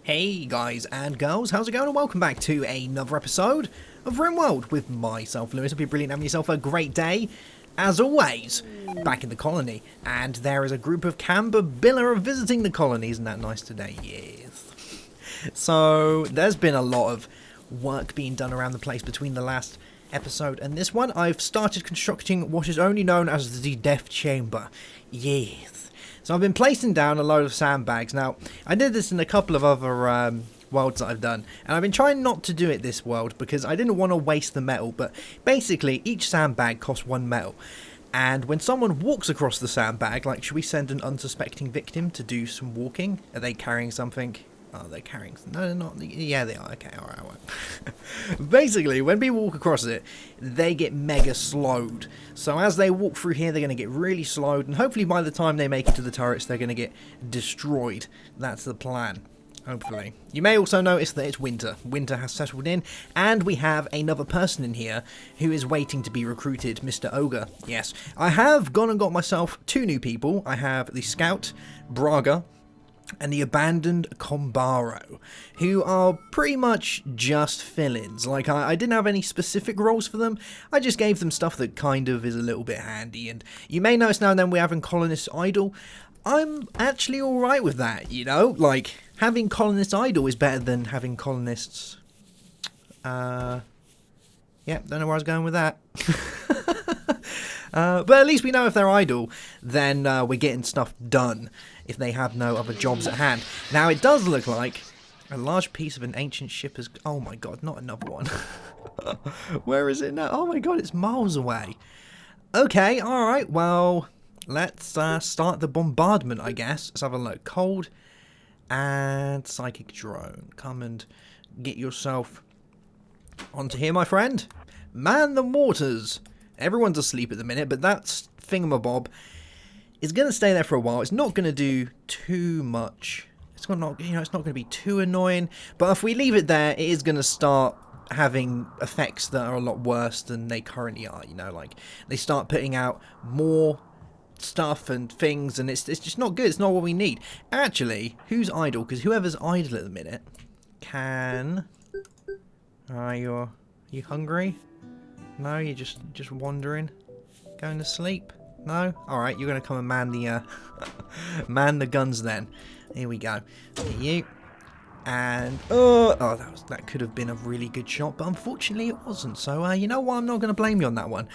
Hey guys and girls, how's it going? And welcome back to another episode of RimWorld with myself, Lewis. Hope you're brilliant, having yourself a great day. As always, back in the colony, and there is a group of Camberbilla visiting the colony. Isn't that nice today? Yes. So, there's been a lot of work being done around the place between the last episode and this one. I've started constructing what is only known as the Death Chamber. Yes. So I've been placing down a load of sandbags. Now, I did this in a couple of other worlds that I've done, and I've been trying not to do it this world because I didn't want to waste the metal, but basically each sandbag costs 1 metal. And when someone walks across the sandbag, like, should we send an unsuspecting victim to do some walking? Are they carrying something? Oh, they're carrying... No, they're not. Yeah, they are. Okay, alright, alright. Basically, when people walk across it, they get mega slowed. So as they walk through here, they're going to get really slowed. And hopefully by the time they make it to the turrets, they're going to get destroyed. That's the plan. Hopefully. You may also notice that it's winter. Winter has settled in. And we have another person in here who is waiting to be recruited. Mr. Ogre. Yes. I have gone and got myself 2 new people. I have the Scout, Braga, and the Abandoned Combaro, who are pretty much just fill-ins. Like, I didn't have any specific roles for them, I just gave them stuff that kind of is a little bit handy, and you may notice now and then we're having colonists idle. I'm actually alright with that, you know? Like, having colonists idle is better than having colonists... yeah, don't know where I was going with that. But at least we know if they're idle, then we're getting stuff done if they have no other jobs at hand. Now, it does look like a large piece of an ancient ship has... Oh my god, not another one. Where is it now? Oh my god, it's miles away. Okay, alright, well, let's start the bombardment, I guess. Let's have a look. Cold and Psychic Drone. Come and get yourself onto here, my friend. Man the mortars. Everyone's asleep at the minute, but that thingamabob is going to stay there for a while. It's not going to do too much. It's not, you know, it's not going to be too annoying. But if we leave it there, it is going to start having effects that are a lot worse than they currently are. You know, like they start putting out more stuff and things, and it's just not good. It's not what we need. Actually, who's idle? Because whoever's idle at the minute can. You hungry? No, you're just wandering, going to sleep. No, all right. You're gonna come and man the man the guns then. Here we go. You and that could have been a really good shot, but unfortunately it wasn't. So you know what? I'm not gonna blame you on that one.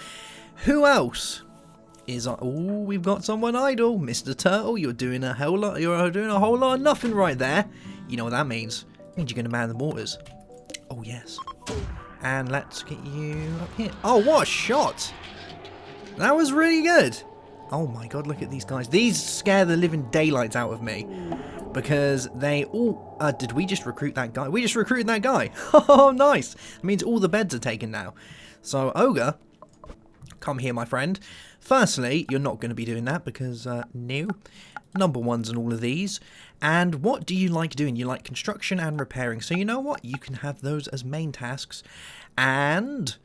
Who else is? Oh, we've got someone idle, Mr. Turtle. You're doing a whole lot. You're doing a whole lot of nothing right there. You know what that means? It means you're gonna man the mortars. Oh yes. And let's get you up here. Oh, what a shot! That was really good. Oh my god, look at these guys. These scare the living daylights out of me. Because they all... did we just recruit that guy? We just recruited that guy. Oh, nice. That means all the beds are taken now. So, Ogre, come here, my friend. Firstly, you're not going to be doing that because, no. Number 1's in all of these. And what do you like doing? You like construction and repairing. So you know what? You can have those as main tasks. And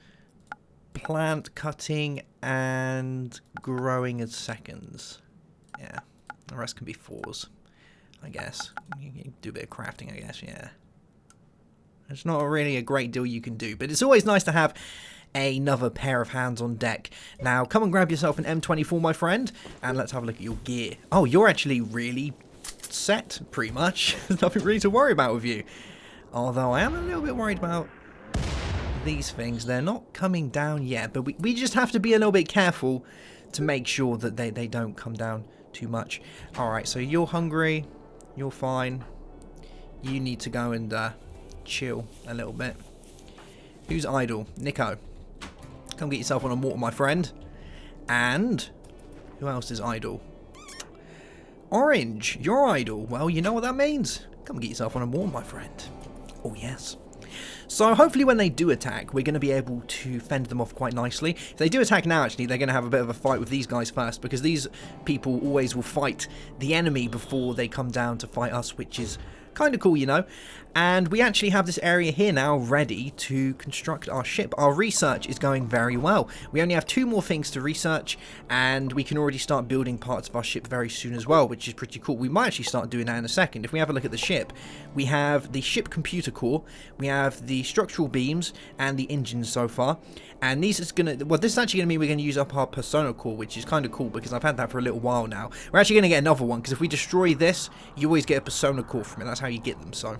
plant cutting and growing as seconds. Yeah. The rest can be 4s, I guess. You can do a bit of crafting, I guess, yeah. There's not really a great deal you can do. But it's always nice to have another pair of hands on deck. Now, come and grab yourself an M24, my friend, and let's have a look at your gear. Oh, you're actually really set, pretty much. There's nothing really to worry about with you. Although, I am a little bit worried about these things. They're not coming down yet, but we just have to be a little bit careful to make sure that they don't come down too much. Alright, so you're hungry. You're fine. You need to go and chill a little bit. Who's idle? Nico. Come get yourself on a mortar, my friend. And who else is idle? Orange, you're idle. Well, you know what that means. Come get yourself on a mortar, my friend. Oh, yes. So hopefully when they do attack, we're going to be able to fend them off quite nicely. If they do attack now, actually, they're going to have a bit of a fight with these guys first, because these people always will fight the enemy before they come down to fight us, which is kind of cool, you know. And we actually have this area here now ready to construct our ship. Our research is going very well. We only have 2 more things to research, and we can already start building parts of our ship very soon as well, which is pretty cool. We might actually start doing that in a second. If we have a look at the ship, we have the ship computer core, we have the structural beams, and the engines so far. And these is gonna, well, this is actually gonna mean we're gonna use up our persona core, which is kind of cool because I've had that for a little while now. We're actually gonna get another one because if we destroy this, you always get a persona core from it. That's how you get them. So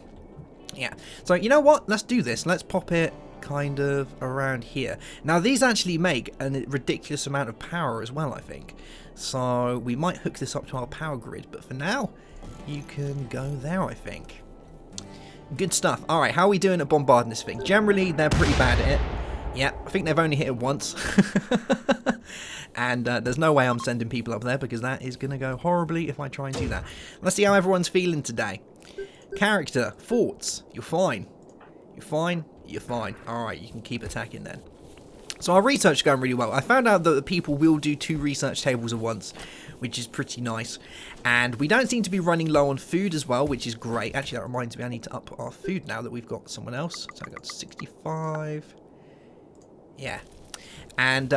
yeah, so you know what, let's do this. Let's pop it kind of around here. Now these actually make a ridiculous amount of power as well, I think, so we might hook this up to our power grid, but for now you can go there, I think. Good stuff. Alright, how are we doing at bombarding this thing? Generally they're pretty bad at it. Yeah, I think they've only hit it once. And there's no way I'm sending people up there because that is going to go horribly if I try and do that. Let's see how everyone's feeling today. Character, thoughts, you're fine. You're fine, you're fine. Alright, you can keep attacking then. So our research is going really well. I found out that the people will do 2 research tables at once, which is pretty nice. And we don't seem to be running low on food as well, which is great. Actually, that reminds me, I need to up our food now that we've got someone else. So I got 65. Yeah. And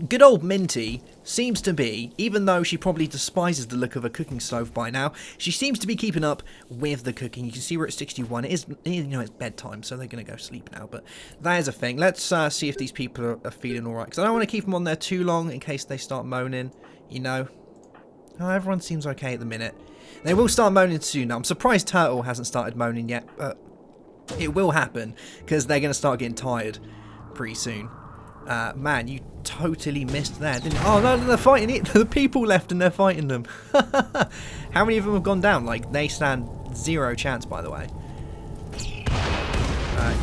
good old Minty seems to be, even though she probably despises the look of a cooking stove by now, she seems to be keeping up with the cooking. You can see we're at 61. It is, you know, it's bedtime, so they're going to go sleep now. But that is a thing. Let's see if these people are feeling all right, because I don't want to keep them on there too long in case they start moaning, you know. Oh, everyone seems okay at the minute. They will start moaning soon. Now, I'm surprised Turtle hasn't started moaning yet, but it will happen because they're going to start getting tired pretty soon. Man, you totally missed there, didn't you? Oh, no, they're fighting it. The people left and they're fighting them. How many of them have gone down? Like, they stand 0 chance, by the way.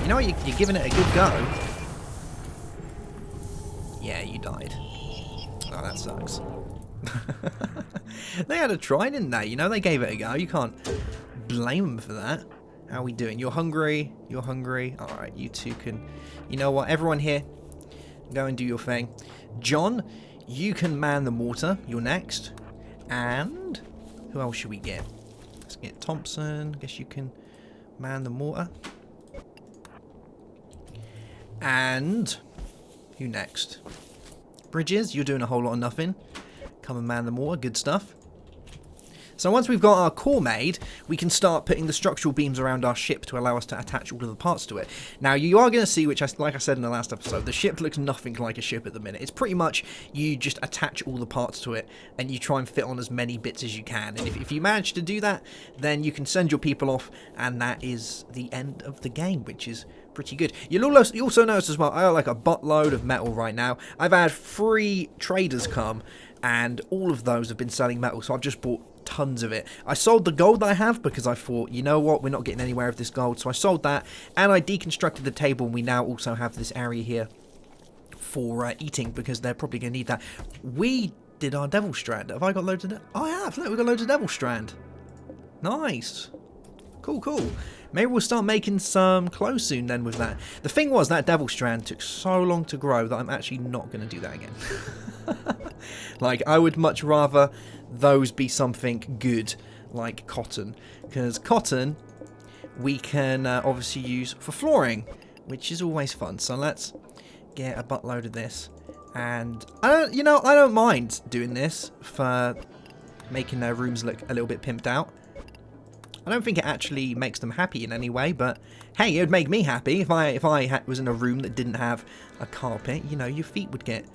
You know what? You're giving it a good go. Yeah, you died. Oh, that sucks. They had a try, didn't they? You know, they gave it a go. You can't blame them for that. How are we doing? You're hungry. You're hungry. All right, you two can... You know what? Everyone here, go and do your thing. John, you can man the mortar. You're next. And who else should we get? Let's get Thompson. Guess you can man the mortar. And who next? Bridges, you're doing a whole lot of nothing. Come and man the mortar. Good stuff. So once we've got our core made, we can start putting the structural beams around our ship to allow us to attach all of the parts to it. Now, you are going to see, which, like I said in the last episode, the ship looks nothing like a ship at the minute. It's pretty much you just attach all the parts to it, and you try and fit on as many bits as you can. And if you manage to do that, then you can send your people off, and that is the end of the game, which is pretty good. You also notice as well, I got like a buttload of metal right now. I've had 3 traders come, and all of those have been selling metal, so I've just bought tons of it. I sold the gold that I have because I thought, you know what, we're not getting anywhere with this gold, so I sold that, and I deconstructed the table, and we now also have this area here for eating, because they're probably going to need that. We did our devil strand. Have I got loads of that? Oh, I have. Look, we've got loads of devil strand. Nice. Cool, cool. Maybe we'll start making some clothes soon then with that. The thing was, that devil strand took so long to grow that I'm actually not going to do that again. Like, I would much rather those be something good, like cotton. Because cotton, we can obviously use for flooring, which is always fun. So let's get a buttload of this. And, I don't mind doing this for making their rooms look a little bit pimped out. I don't think it actually makes them happy in any way, but hey, it would make me happy if I was in a room that didn't have a carpet. You know, your feet would get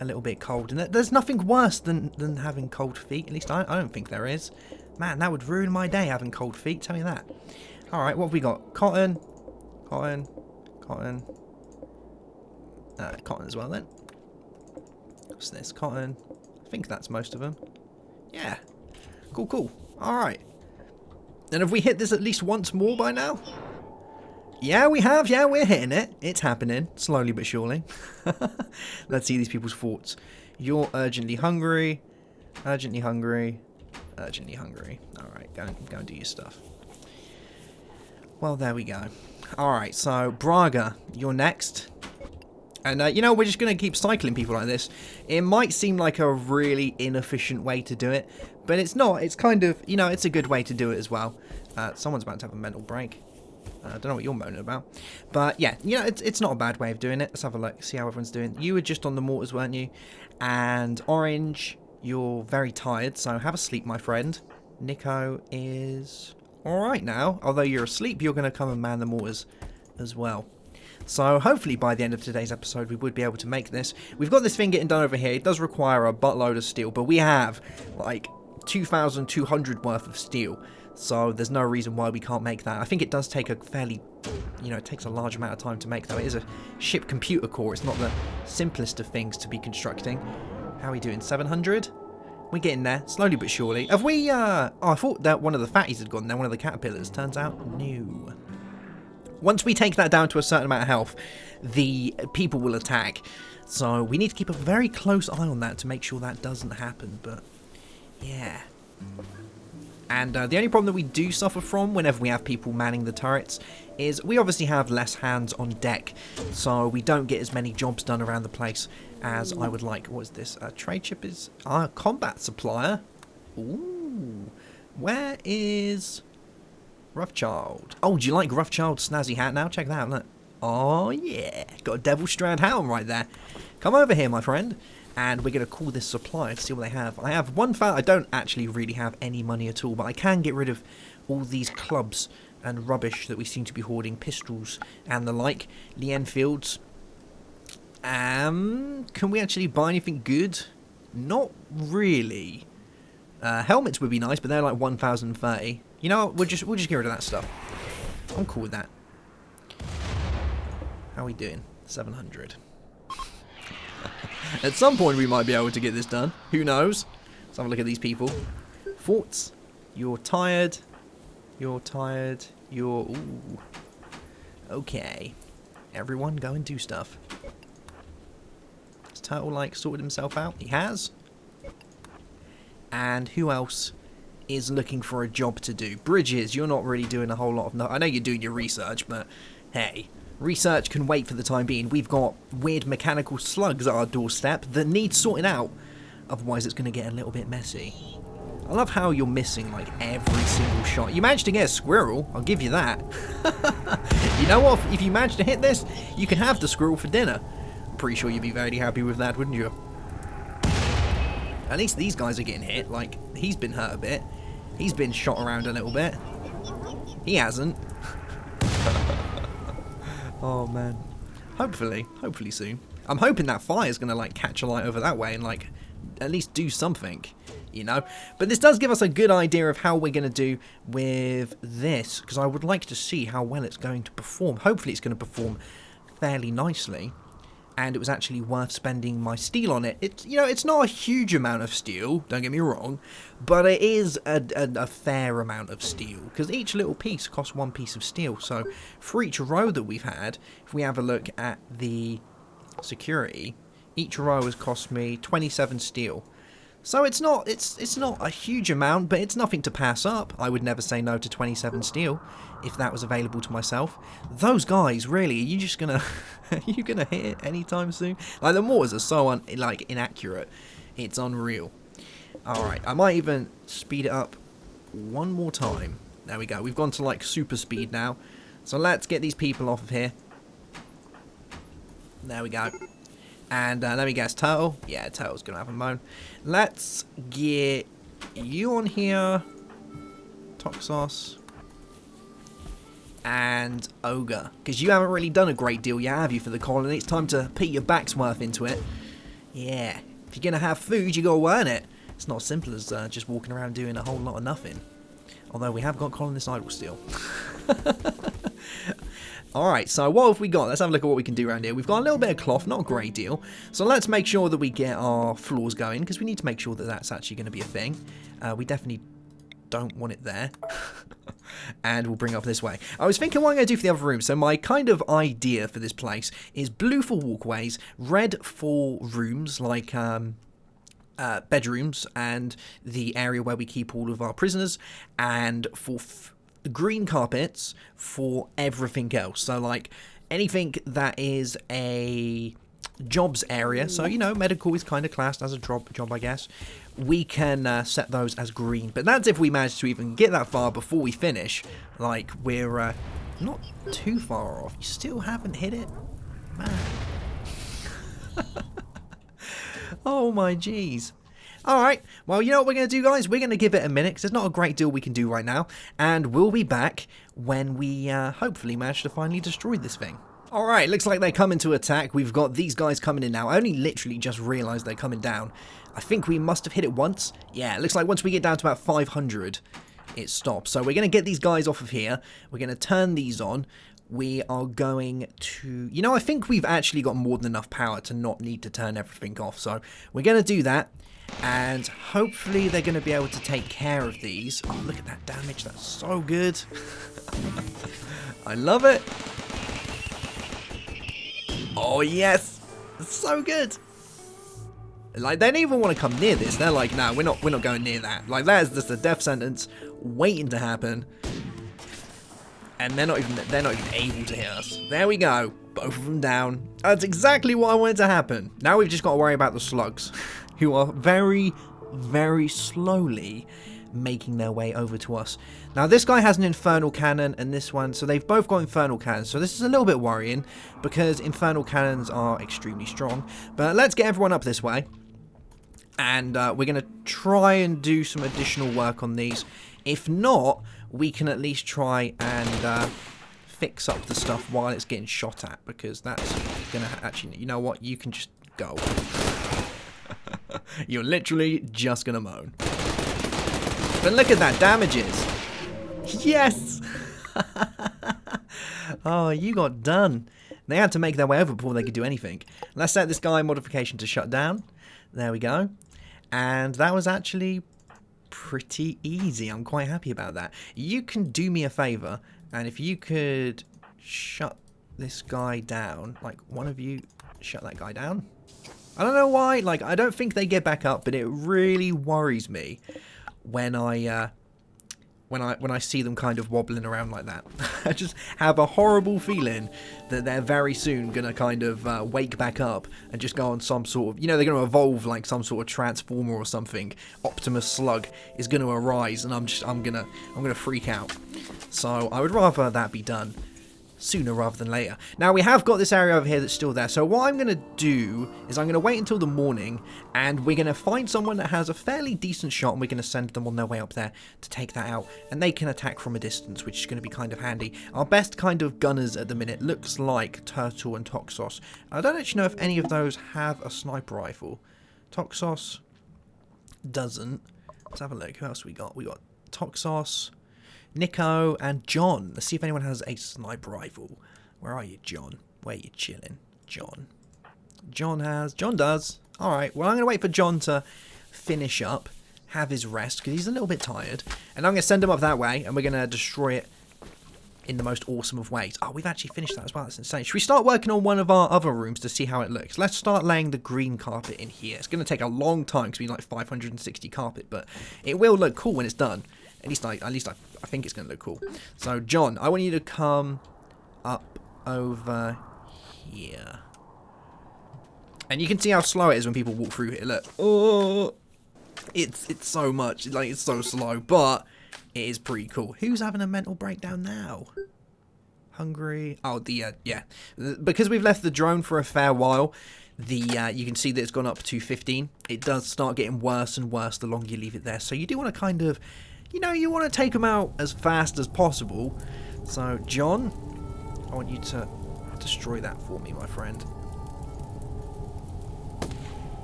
a little bit cold, and there's nothing worse than having cold feet. At least I don't think there is. Man, that would ruin my day, having cold feet. Tell me that. All right, what have we got? Cotton, cotton, cotton, cotton as well then. What's this? Cotton. I think that's most of them. Yeah. Cool, cool. All right. And have we hit this at least once more by now? Yeah, we have. Yeah, we're hitting it. It's happening. Slowly but surely. Let's see these people's thoughts. You're urgently hungry. Urgently hungry. Urgently hungry. Alright, go and do your stuff. Well, there we go. Alright, so Braga, you're next. And, we're just going to keep cycling people like this. It might seem like a really inefficient way to do it, but it's not. It's kind of, it's a good way to do it as well. Someone's about to have a mental break. I don't know what you're moaning about. But yeah, you know, it's not a bad way of doing it. Let's have a look, see how everyone's doing. You were just on the mortars, weren't you? And Orange, you're very tired, so have a sleep, my friend. Nico is alright now. Although you're asleep, you're going to come and man the mortars as well. So hopefully by the end of today's episode we would be able to make this. We've got this thing getting done over here. It does require a buttload of steel, but we have like 2,200 worth of steel. So there's no reason why we can't make that. I think it does take a fairly, you know, it takes a large amount of time to make, though. It is a ship computer core. It's not the simplest of things to be constructing. How are we doing? 700? We're getting there, slowly but surely. Have we, oh, I thought that one of the fatties had gone there, one of the caterpillars. Turns out, no. Once we take that down to a certain amount of health, the people will attack. So we need to keep a very close eye on that to make sure that doesn't happen. But, yeah. And the only problem that we do suffer from whenever we have people manning the turrets is we obviously have less hands on deck. So we don't get as many jobs done around the place as I would like. What is this? Trade ship is our combat supplier. Ooh. Where is Roughchild? Oh, do you like Roughchild's snazzy hat now? Check that out, look. Oh, yeah. Got a Devil Strand hat on right there. Come over here, my friend. And we're going to call this supplier to see what they have. I have one foul. I don't actually really have any money at all, but I can get rid of all these clubs and rubbish that we seem to be hoarding. Pistols and the like. The Enfields. Can we actually buy anything good? Not really. Helmets would be nice, but they're like 1,030. You know what? We'll just get rid of that stuff. I'm cool with that. How are we doing? 700. At some point we might be able to get this done. Who knows? Let's have a look at these people. Forts. You're tired. You're tired. You're... Ooh. Okay. Everyone go and do stuff. Has Turtle, like, sorted himself out? He has. And who else is looking for a job to do? Bridges, you're not really doing a whole lot of... No, I know you're doing your research, but hey... Research can wait for the time being. We've got weird mechanical slugs at our doorstep that need sorting out. Otherwise it's going to get a little bit messy. I love how you're missing like every single shot. You managed to get a squirrel. I'll give you that. You know what? If you manage to hit this, you can have the squirrel for dinner. I'm pretty sure you'd be very happy with that, wouldn't you? At least these guys are getting hit. Like, he's been hurt a bit. He's been shot around a little bit. He hasn't. Oh man. Hopefully soon. I'm hoping that fire's gonna like catch a light over that way and like at least do something, you know. But this does give us a good idea of how we're gonna do with this, because I would like to see how well it's going to perform. Hopefully it's going to perform fairly nicely. And it was actually worth spending my steel on it. It's, you know, it's not a huge amount of steel, don't get me wrong, but it is a fair amount of steel, because each little piece costs one piece of steel. So for each row that we've had, if we have a look at the security, each row has cost me 27 steel. So it's not a huge amount, but it's nothing to pass up. I would never say no to 27 steel if that was available to myself. Those guys, really, are you just gonna are you gonna hit it anytime soon? Like, the mortars are so inaccurate. It's unreal. Alright, I might even speed it up one more time. There we go. We've gone to like super speed now. So let's get these people off of here. There we go. And let me guess, Turtle? Yeah, Turtle's going to have a moan. Let's get you on here. Toxos. And Ogre. Because you haven't really done a great deal yet, have you, for the colony? It's time to put your back's worth into it. Yeah. If you're going to have food, you got to earn it. It's not as simple as just walking around doing a whole lot of nothing. Although we have got colonist idle still. Alright, so what have we got? Let's have a look at what we can do around here. We've got a little bit of cloth, not a great deal. So let's make sure that we get our floors going, because we need to make sure that that's actually going to be a thing. We definitely don't want it there. And we'll bring it up this way. I was thinking what I'm going to do for the other room. So my kind of idea for this place is blue for walkways, red for rooms, like bedrooms, and the area where we keep all of our prisoners, and for green carpets for everything else. So like anything that is a jobs area, so, you know, medical is kind of classed as a job, I guess. We can set those as green, but that's if we manage to even get that far before we finish. Like, we're not too far off. You still haven't hit it? Man. Oh my jeez. Alright, well, you know what we're going to do, guys? We're going to give it a minute, because there's not a great deal we can do right now, and we'll be back when we hopefully manage to finally destroy this thing. Alright, looks like they're coming to attack. We've got these guys coming in now. I only literally just realised they're coming down. I think we must have hit it once. Yeah, it looks like once we get down to about 500, it stops. So we're going to get these guys off of here. We're going to turn these on. We are going to... You know, I think we've actually got more than enough power to not need to turn everything off. So we're going to do that. And hopefully they're going to be able to take care of these. Oh, look at that damage. That's so good. I love it. Oh, yes. That's so good. Like, they don't even want to come near this. They're like, nah, we're not going near that. Like, that is just a death sentence waiting to happen. And they're not even able to hit us. There we go. Both of them down. That's exactly what I wanted to happen. Now we've just got to worry about the slugs, who are very, very slowly making their way over to us. Now, this guy has an infernal cannon, and this one, so they've both got infernal cannons. So this is a little bit worrying, because infernal cannons are extremely strong. But let's get everyone up this way. And we're going to try and do some additional work on these. If not, we can at least try and fix up the stuff while it's getting shot at, because that's going to actually, you know what, you can just go. You're literally just going to moan. But look at that damages. Yes! Oh, you got done. They had to make their way over before they could do anything. Let's set this guy modification to shut down. There we go. And that was actually pretty easy. I'm quite happy about that. You can do me a favor, and if you could shut this guy down, like one of you shut that guy down. I don't know why, like I don't think they get back up, but it really worries me when I see them kind of wobbling around like that. I just have a horrible feeling that they're very soon going to kind of wake back up and just go on some sort of, you know, they're going to evolve like some sort of transformer or something. Optimus Slug is going to arise, and I'm going to freak out. So I would rather that be done sooner rather than later. Now, we have got this area over here that's still there, so what I'm going to do is I'm going to wait until the morning, and we're going to find someone that has a fairly decent shot, and we're going to send them on their way up there to take that out, and they can attack from a distance, which is going to be kind of handy. Our best kind of gunners at the minute looks like Turtle and Toxos. I don't actually know if any of those have a sniper rifle. Toxos doesn't. Let's have a look. Who else we got? We got Toxos, Nico, and John. Let's see if anyone has a sniper rifle. Where are you, John? Where you chilling, John? John does. Alright, well, I'm going to wait for John to finish up, have his rest, because he's a little bit tired. And I'm going to send him up that way, and we're going to destroy it in the most awesome of ways. Oh, we've actually finished that as well. That's insane. Should we start working on one of our other rooms to see how it looks? Let's start laying the green carpet in here. It's going to take a long time because we like 560 carpet, but it will look cool when it's done. At least I think it's going to look cool. So, John, I want you to come up over here. And you can see how slow it is when people walk through here. Look. Oh, it's so much. Like, it's so slow, but it is pretty cool. Who's having a mental breakdown now? Hungry. Oh, yeah. Because we've left the drone for a fair while, you can see that it's gone up to 15. It does start getting worse and worse the longer you leave it there. So you do want to kind of, you know, you want to take them out as fast as possible. So, John, I want you to destroy that for me, my friend.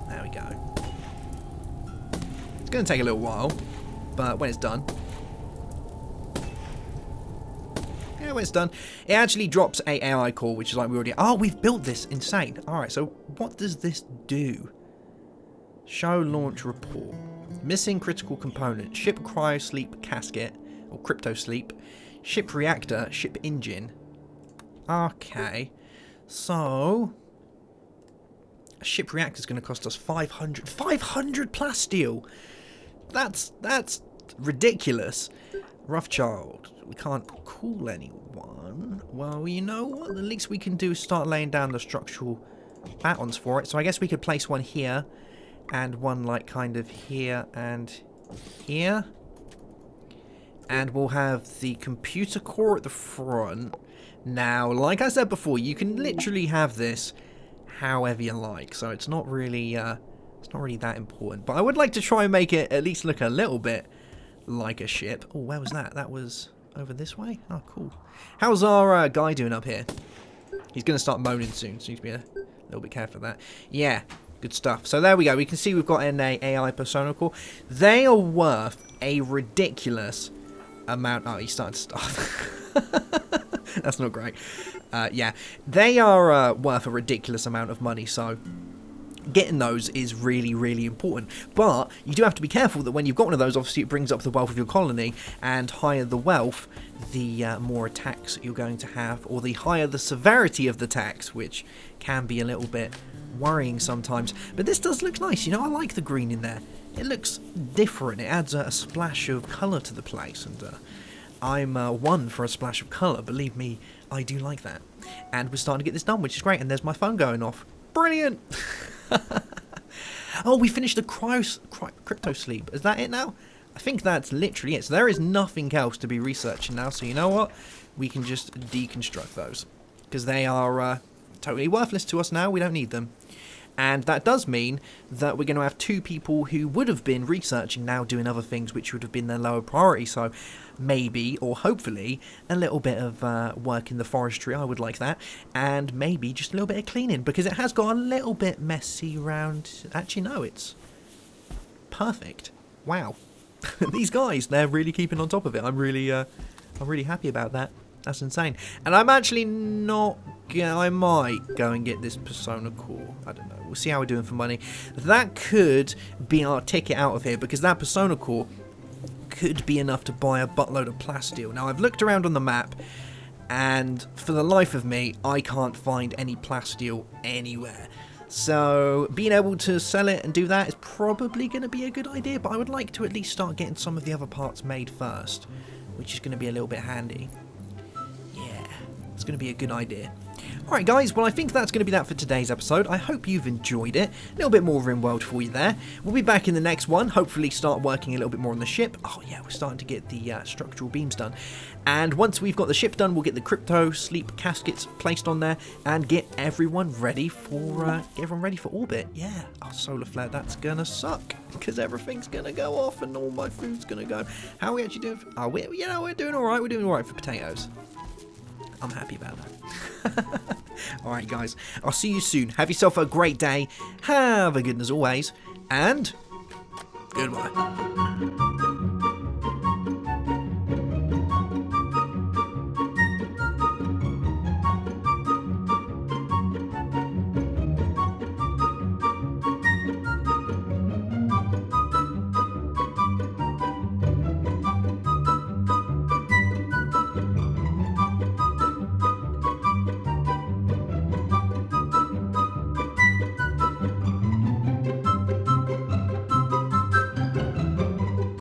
There we go. It's going to take a little while, but when it's done... Yeah, when it's done, it actually drops a AI core, which is like we already... Oh, we've built this. Insane. Alright, so what does this do? Show launch report. Missing critical component. Ship cryosleep casket, or crypto sleep. Ship reactor, ship engine. Okay. So... a ship reactor is going to cost us 500 plasteel. That's ridiculous. Rough child. We can't call anyone. Well, you know what? The least we can do is start laying down the structural battens for it. So I guess we could place one here and one like kind of here and here. And we'll have the computer core at the front. Now, like I said before, you can literally have this however you like. So it's not really that important. But I would like to try and make it at least look a little bit like a ship. Oh, where was that? That was over this way? Oh, cool. How's our guy doing up here? He's going to start moaning soon, so you need to be a little bit careful of that. Yeah, good stuff. So there we go. We can see we've got an AI persona core. They are worth a ridiculous amount. Oh, he's starting to starve. That's not great. Yeah, they are worth a ridiculous amount of money, so getting those is really, really important. But you do have to be careful that when you've got one of those, obviously it brings up the wealth of your colony, and higher the wealth, the more attacks you're going to have, or the higher the severity of the attacks, which can be a little bit worrying sometimes. But this does look nice, you know, I like the green in there. It looks different, it adds a splash of colour to the place, and I'm one for a splash of colour, believe me, I do like that. And we're starting to get this done, which is great, and there's my phone going off. Brilliant! Oh, we finished the crypto sleep. Is that it now? I think that's literally it. So there is nothing else to be researching now. So you know what? We can just deconstruct those. Because they are totally worthless to us now. We don't need them. And that does mean that we're going to have two people who would have been researching now doing other things which would have been their lower priority. So maybe, or hopefully, a little bit of work in the forestry. I would like that. And maybe just a little bit of cleaning, because it has got a little bit messy around. Actually, no, it's perfect. Wow. These guys, they're really keeping on top of it. I'm really happy about that. That's insane. And I'm actually not... I might go and get this persona core. I don't know. We'll see how we're doing for money. That could be our ticket out of here, because that persona core could be enough to buy a buttload of plasteel. Now, I've looked around on the map, and for the life of me, I can't find any plasteel anywhere. So being able to sell it and do that is probably going to be a good idea, but I would like to at least start getting some of the other parts made first, which is going to be a little bit handy. Yeah, it's going to be a good idea. Alright guys, well I think that's going to be that for today's episode. I hope you've enjoyed it. A little bit more RimWorld for you there. We'll be back in the next one, hopefully start working a little bit more on the ship. Oh yeah, we're starting to get the structural beams done. And once we've got the ship done, we'll get the crypto sleep caskets placed on there and get everyone ready for orbit. Yeah, oh, solar flare, that's gonna suck because everything's gonna go off and all my food's gonna go. How are we actually doing? Oh, we're doing alright. We're doing alright for potatoes. I'm happy about that. Alright guys, I'll see you soon. Have yourself a great day. Have a good one as always. And goodbye.